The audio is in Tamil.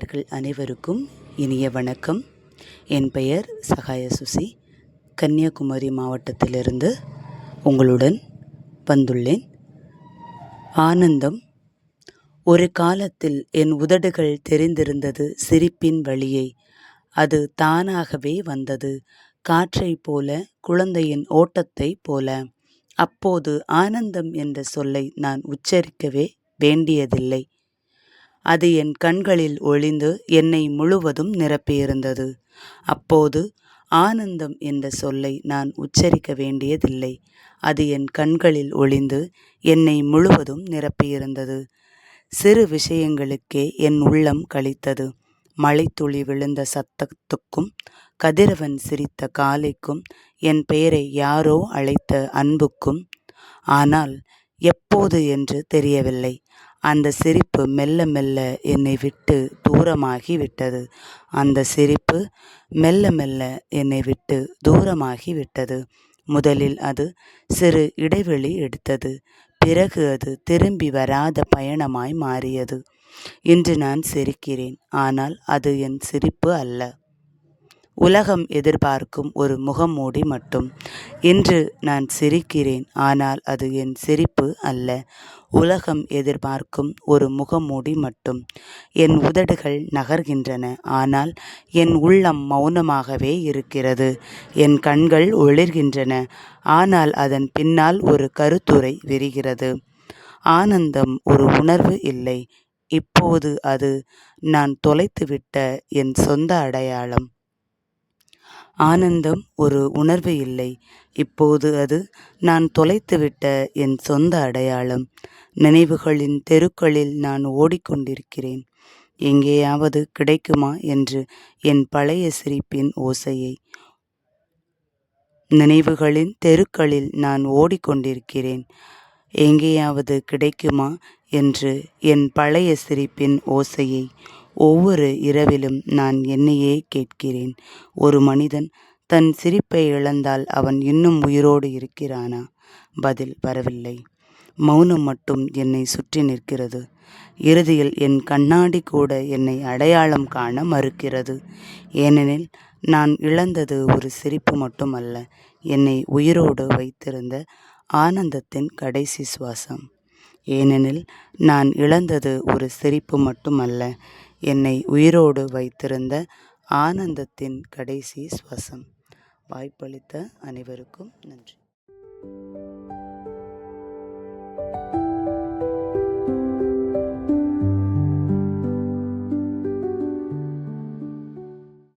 நேயர்கள் அனைவருக்கும் இனிய வணக்கம். என் பெயர் சகாய சுசி. கன்னியாகுமரி மாவட்டத்திலிருந்து உங்களுடன் வந்துள்ளேன். ஆனந்தம். ஒரு காலத்தில் என் உதடுகள் தெரிந்திருந்தது சிரிப்பின் வழியை. அது தானாகவே வந்தது, காற்றைப் போல, குழந்தையின் ஓட்டத்தைப் போல. அப்போது ஆனந்தம் என்ற சொல்லை நான் உச்சரிக்கவே வேண்டியதில்லை. அது என் கண்களில் ஒளிந்து என்னை முழுவதும் நிரப்பியிருந்தது. அப்போது ஆனந்தம் என்ற சொல்லை நான் உச்சரிக்க வேண்டியதில்லை. அது என் கண்களில் ஒளிந்து என்னை முழுவதும் நிரப்பியிருந்தது. சிறு விஷயங்களுக்கே என் உள்ளம் களித்தது. மழைத்துளி விழுந்த சத்தத்துக்கும், கதிரவன் சிரித்த காலைக்கும், என் பெயரை யாரோ அழைத்த அன்புக்கும். ஆனால் எப்போது என்று தெரியவில்லை. அந்த சிரிப்பு மெல்ல மெல்ல என்னை விட்டு தூரமாகி விட்டது. அந்த சிரிப்பு மெல்ல மெல்ல என்னை விட்டு தூரமாகி விட்டது. முதலில் அது சிறு இடைவெளி எடுத்தது. பிறகு அது திரும்பி வராத பயணமாய் மாறியது. இன்று நான் சிரிக்கிறேன், ஆனால் அது என் சிரிப்பு அல்ல. உலகம் எதிர்பார்க்கும் ஒரு முகமூடி மட்டும். இன்று நான் சிரிக்கிறேன், ஆனால் அது என் சிரிப்பு அல்ல. உலகம் எதிர்பார்க்கும் ஒரு முகமூடி மட்டும். என் உதடுகள் நகர்கின்றன, ஆனால் என் உள்ளம் மௌனமாகவே இருக்கிறது. என் கண்கள் ஒளிர்கின்றன, ஆனால் அதன் பின்னால் ஒரு கருத்துரை விரிகிறது. ஆனந்தம் ஒரு உணர்வு இல்லை. இப்போது அது நான் தொலைத்துவிட்ட என் சொந்த அடையாளம். ஆனந்தம் ஒரு உணர்வு இல்லை. இப்போது அது நான் தொலைத்துவிட்ட என் சொந்த அடையாளம். நினைவுகளின் தெருக்களில் நான் ஓடிக்கொண்டிருக்கிறேன். எங்கேயாவது கிடைக்குமா என்று என் பழைய சிரிப்பின் ஓசையை. நினைவுகளின் தெருக்களில் நான் ஓடிக்கொண்டிருக்கிறேன். எங்கேயாவது கிடைக்குமா என்று என் பழைய சிரிப்பின் ஓசையை. ஒவ்வொரு இரவிலும் நான் என்னையே கேட்கிறேன். ஒரு மனிதன் தன் சிரிப்பை இழந்தால் அவன் இன்னும் உயிரோடு இருக்கிறானா? பதில் வரவில்லை. மௌனம் மட்டும் என்னை சுற்றி நிற்கிறது. இறுதியில் என் கண்ணாடி கூட என்னை அடையாளம் காண மறுக்கிறது. ஏனெனில் நான் இழந்தது ஒரு சிரிப்பு மட்டுமல்ல, என்னை உயிரோடு வைத்திருந்த ஆனந்தத்தின் கடைசி சுவாசம். ஏனெனில் நான் இழந்தது ஒரு சிரிப்பு மட்டுமல்ல, என்னை உயிரோடு வைத்திருந்த ஆனந்தத்தின் கடைசி சுவாசம். வாய்ப்பளித்த அனைவருக்கும் நன்றி.